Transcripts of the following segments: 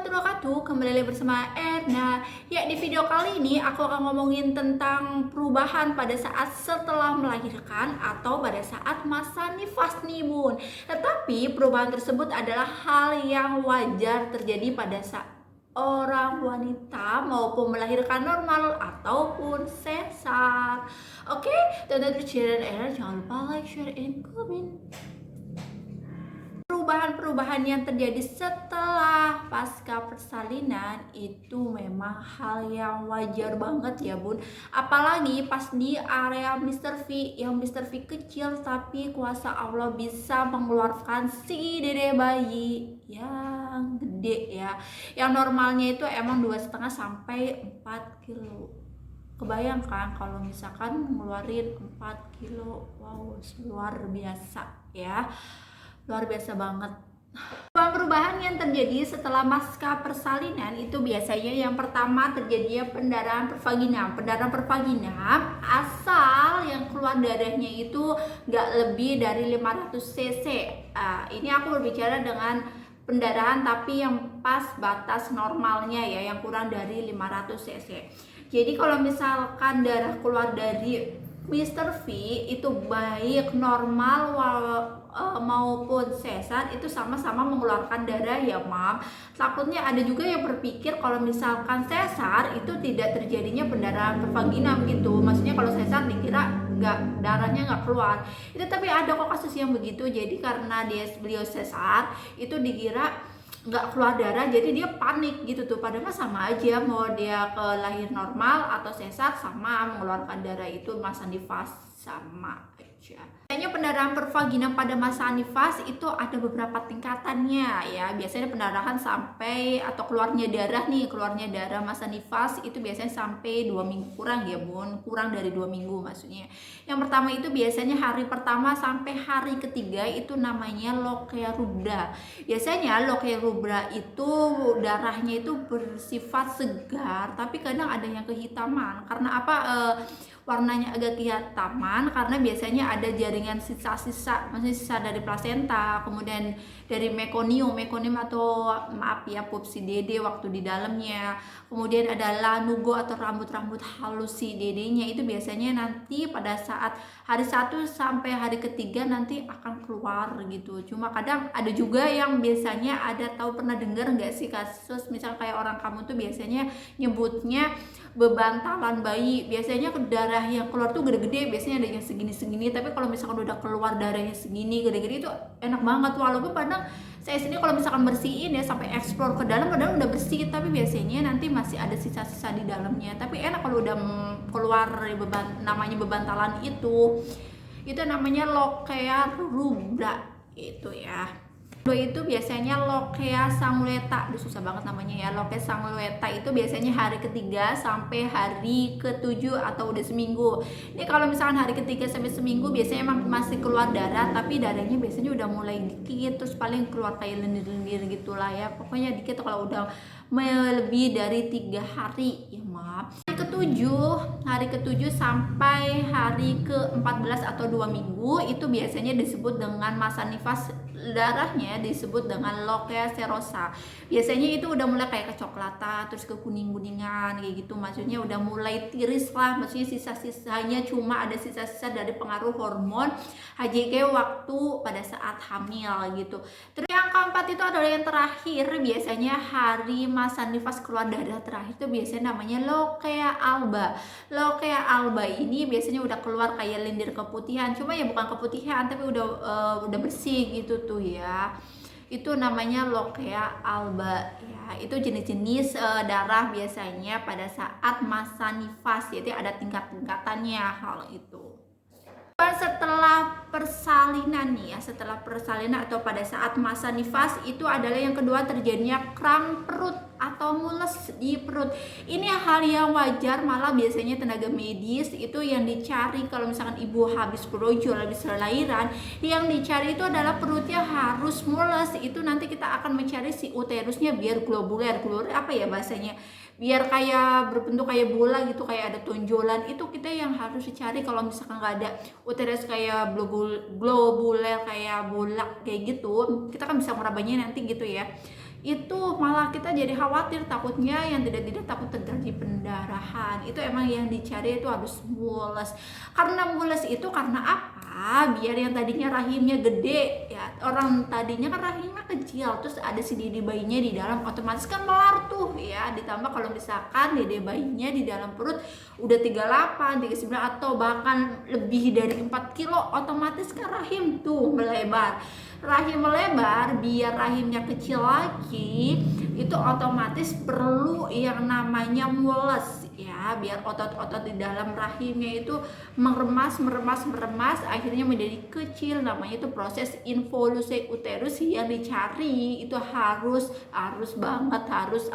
warahmatullahi wabarakatuh. Kembali lagi bersama Erna. Ya, di video kali ini aku akan ngomongin tentang perubahan pada saat setelah melahirkan atau pada saat masa nifas nih bun. Tetapi perubahan tersebut adalah hal yang wajar terjadi pada saat orang wanita maupun melahirkan normal ataupun sesar. Oke, tonton terus channel Erna, jangan lupa like, share, and comment. Perubahan-perubahan yang terjadi setelah pasca persalinan itu memang hal yang wajar banget ya bun, apalagi pas di area Mr. V, yang Mr. V kecil tapi kuasa Allah bisa mengeluarkan si dede bayi yang gede ya, yang normalnya itu emang 2,5 sampai 4 kilo. Kebayangkan kalau misalkan ngeluarin 4 kilo, wow, luar biasa ya, luar biasa banget. Perubahan yang terjadi setelah pasca persalinan itu biasanya yang pertama terjadinya pendarahan pervagina. Pendarahan pervagina asal yang keluar darahnya itu nggak lebih dari 500 cc. Ini aku berbicara dengan pendarahan tapi yang pas batas normalnya ya, yang kurang dari 500 cc. Jadi kalau misalkan darah keluar dari Mr. V itu baik normal maupun sesar itu sama-sama mengeluarkan darah ya mam. Takutnya ada juga yang berpikir kalau misalkan sesar itu tidak terjadinya pendarahan pervagina gitu. Maksudnya kalau sesar dikira darahnya nggak keluar. Itu tapi ada kok kasus yang begitu. Jadi karena beliau sesar itu dikira nggak keluar darah, jadi dia panik gitu tuh, padahal sama aja mau dia ke lahir normal atau sesar sama mengeluarkan darah, itu masa nifas sama aja. Biasanya pendarahan pervagina pada masa nifas itu ada beberapa tingkatannya ya. Biasanya pendarahan sampai atau keluarnya darah masa nifas itu biasanya sampai 2 minggu kurang ya bun, kurang dari 2 minggu maksudnya. Yang pertama itu biasanya hari pertama sampai hari ketiga itu namanya lochia rubra. Biasanya lochia rubra itu darahnya itu bersifat segar tapi kadang ada yang kehitaman. Karena apa? Warnanya agak kehitaman karena biasanya ada jaringan sisa-sisa, maksudnya sisa dari plasenta, kemudian dari mekonium atau maaf ya pup si dede waktu di dalamnya, kemudian ada lanugo atau rambut-rambut halus si dedenya, itu biasanya nanti pada saat hari 1 sampai hari ketiga nanti akan keluar gitu. Cuma kadang ada juga yang biasanya ada, tahu pernah dengar nggak sih kasus misal kayak orang kamu tuh biasanya nyebutnya bebantalan bayi, biasanya darah yang keluar tuh gede-gede, biasanya ada yang segini-segini, tapi kalau misalkan udah keluar darahnya segini gede-gede itu enak banget. Walaupun padahal saya sendiri kalau misalkan bersihin ya sampai explore ke dalam padahal udah bersih, tapi biasanya nanti masih ada sisa-sisa di dalamnya. Tapi enak kalau udah keluar namanya bebantalan itu namanya lochia rubra itu ya. Itu biasanya lochia sanguineta, susah banget namanya ya. Lochia sanguineta itu biasanya hari ketiga sampai hari ke-7 atau udah seminggu. Ini kalau misalkan hari ketiga sampai seminggu biasanya emang masih keluar darah, tapi darahnya biasanya udah mulai dikit, terus paling keluar kayak lendir-lendir gitulah ya. Pokoknya dikit kalau udah lebih dari 3 hari ya maaf. Hari ke-7 sampai hari ke-14 atau 2 minggu itu biasanya disebut dengan masa nifas, darahnya disebut dengan lochia serosa. Biasanya itu udah mulai kayak kecoklatan terus ke kuning-kuningan kayak gitu, maksudnya udah mulai tiris lah, maksudnya sisa-sisanya cuma ada sisa-sisa dari pengaruh hormon HCG waktu pada saat hamil gitu. Terus yang keempat itu adalah yang terakhir, biasanya hari masa nifas keluar darah terakhir itu biasanya namanya lochia alba. Lochia alba ini biasanya udah keluar kayak lendir keputihan, cuma ya bukan keputihan tapi udah bersih gitu tuh ya. Itu namanya lochia alba ya. Itu jenis-jenis darah biasanya pada saat masa nifas, jadi ada tingkat-tingkatannya hal itu. Setelah persalinan nih ya, setelah persalinan atau pada saat masa nifas itu adalah yang kedua terjadinya kram perut atau mules di perut. Ini hal yang wajar, malah biasanya tenaga medis itu yang dicari kalau misalkan ibu habis brojol, habis lahiran, yang dicari itu adalah perutnya harus mules. Itu nanti kita akan mencari si uterusnya biar globuler apa ya bahasanya, biar kayak berbentuk kayak bola gitu, kayak ada tonjolan. Itu kita yang harus dicari kalau misalkan nggak ada uterus kayak globuler kayak bola kayak gitu, kita kan bisa merabanya nanti gitu ya. itu malah kita jadi khawatir, takutnya yang tidak-tidak takut terjadi pendarahan. Itu emang yang dicari itu harus mulus. Karena mulus itu karena apa? Biar yang tadinya rahimnya gede ya, orang tadinya kan rahimnya kecil, terus ada si dede bayinya di dalam, otomatis kan melar tuh ya. Ditambah kalau misalkan dede bayinya di dalam perut udah 38, 39 atau bahkan lebih dari 4 kilo, otomatis kan rahim tuh melebar. Rahim melebar, biar rahimnya kecil lagi, itu otomatis perlu yang namanya mulus ya, biar otot-otot di dalam rahimnya itu meremas, akhirnya menjadi kecil. Namanya itu proses involusi uterus yang dicari itu harus banget, harus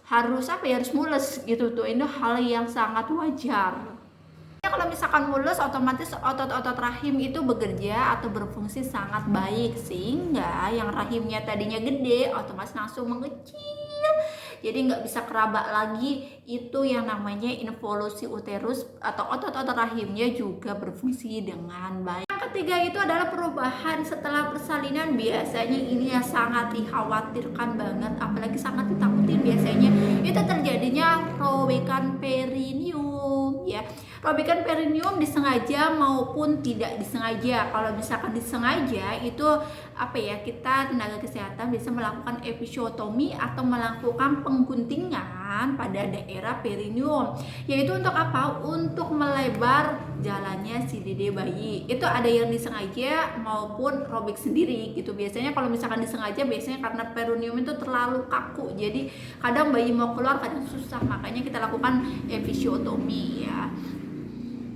harus mulus gitu tuh. Ini hal yang sangat wajar. Kalau misalkan mulus, otomatis otot-otot rahim itu bekerja atau berfungsi sangat baik, sehingga yang rahimnya tadinya gede otomatis langsung mengecil, jadi nggak bisa keraba lagi. Itu yang namanya involusi uterus, atau otot-otot rahimnya juga berfungsi dengan baik. Yang ketiga itu adalah perubahan setelah persalinan. Biasanya ini yang sangat dikhawatirkan banget, apalagi sangat ditakutin. Biasanya itu terjadinya robekan perineum ya. Robekan perineum disengaja maupun tidak disengaja. Kalau misalkan disengaja itu kita tenaga kesehatan bisa melakukan episiotomi atau melakukan pengguntingan pada daerah perineum, yaitu untuk apa? Untuk melebar jalannya si dede bayi. Itu ada yang disengaja maupun robek sendiri gitu. Biasanya kalau misalkan disengaja, biasanya karena perineum itu terlalu kaku, jadi kadang bayi mau keluar kadang susah, makanya kita lakukan episiotomi ya.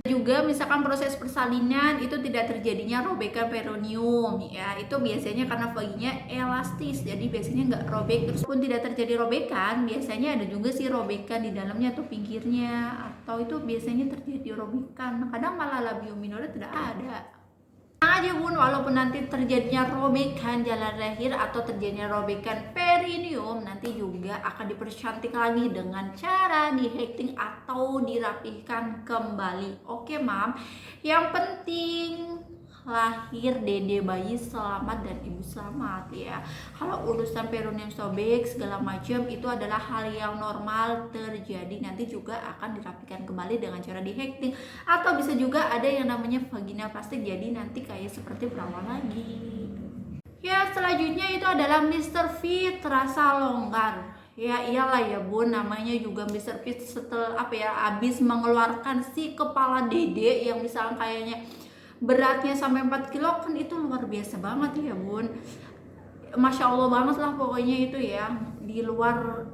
Juga misalkan proses persalinan itu tidak terjadinya robekan perineum ya, itu biasanya karena vaginnya elastis, jadi biasanya nggak robek. Terus pun tidak terjadi robekan, biasanya ada juga sih robekan di dalamnya atau pinggirnya, atau itu biasanya terjadi robekan, kadang malah labium minor tidak ada. Aja bun, walaupun nanti terjadinya robekan jalan lahir atau terjadinya robekan perineum, nanti juga akan dipercantik lagi dengan cara dihekting atau dirapihkan kembali. Oke mam, yang penting lahir dede bayi selamat dan ibu selamat ya. Kalau urusan perineum sobek segala macam itu adalah hal yang normal terjadi, nanti juga akan dirapikan kembali dengan cara dihekting, atau bisa juga ada yang namanya vaginoplastik, jadi nanti kayak seperti perawat lagi. Ya, selanjutnya itu adalah Mr. V terasa longgar. Ya iyalah ya bun, namanya juga Mr. V setelah abis mengeluarkan si kepala dede yang misalnya kayaknya beratnya sampai 4 kilo, kan itu luar biasa banget ya bun. Masya Allah banget lah pokoknya itu ya, di luar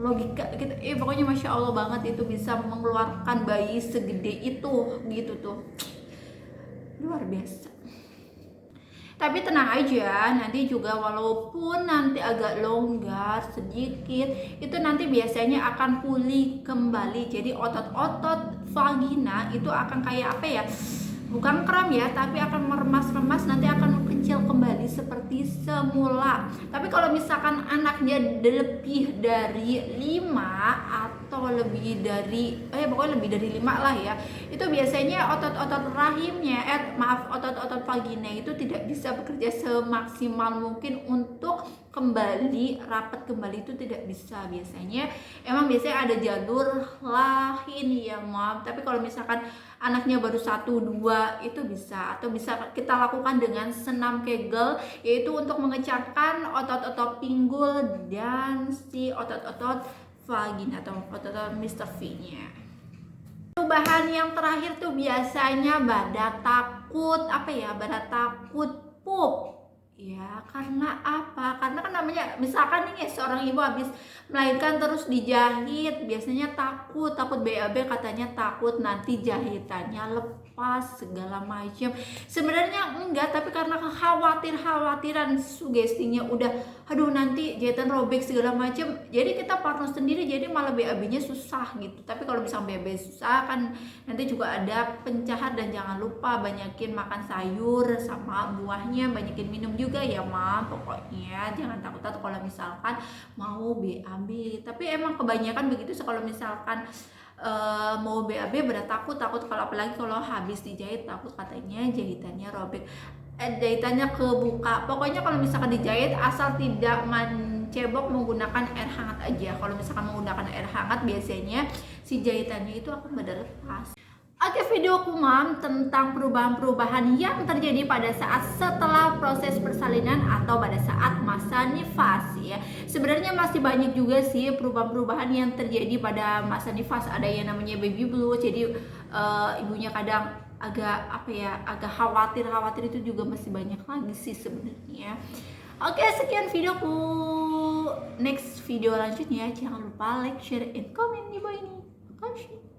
logika gitu. Pokoknya Masya Allah banget itu bisa mengeluarkan bayi segede itu gitu tuh, luar biasa. Tapi tenang aja, nanti juga walaupun nanti agak longgar sedikit, itu nanti biasanya akan pulih kembali. Jadi otot-otot vagina itu akan kayak bukan kram ya, tapi akan meremas-remas, nanti akan kecil kembali seperti semula. Tapi kalau misalkan anaknya lebih dari 5 atau lebih dari pokoknya lebih dari 5 lah ya, itu biasanya otot-otot rahimnya otot-otot vagina itu tidak bisa bekerja semaksimal mungkin untuk kembali rapat kembali, itu tidak bisa. Biasanya ada jalur lain ya maaf. Tapi kalau misalkan anaknya baru 1-2 itu bisa, atau bisa kita lakukan dengan senam Kegel, yaitu untuk mengecapkan otot-otot pinggul dan si otot-otot vagina atau otot-otot Mr. V-nya. Perubahan yang terakhir tuh biasanya pada takut pup ya. Karena apa? Karena kan namanya misalkan nih seorang ibu habis melahirkan terus dijahit, biasanya takut BAB, katanya takut nanti jahitannya lepas segala macam. Sebenarnya enggak, tapi karena khawatiran sugestinya udah nanti jahitan robek segala macam, jadi kita partner sendiri, jadi malah BAB-nya susah gitu. Tapi kalau misalnya BAB susah kan nanti juga ada pencahat, dan jangan lupa banyakin makan sayur sama buahnya, banyakin minum juga ya mam. Pokoknya jangan takut kalau misalkan mau BAB. Tapi emang kebanyakan begitu kalau misalkan mau BAB berat takut kalau apalagi kalau habis dijahit, takut katanya jahitannya robek. jahitannya kebuka. Pokoknya kalau misalkan dijahit asal tidak mencebok, menggunakan air hangat aja. Kalau misalkan menggunakan air hangat biasanya si jahitannya itu akan pada lepas. Oke, videoku mam tentang perubahan-perubahan yang terjadi pada saat setelah proses persalinan atau pada saat masa nifas ya. Sebenarnya masih banyak juga sih perubahan-perubahan yang terjadi pada masa nifas. Ada yang namanya baby blue, jadi ibunya kadang agak agak khawatir itu juga masih banyak lagi sih sebenarnya. Oke, sekian videoku. Next video lanjutnya jangan lupa like, share, and comment di bawah ini. Makasih.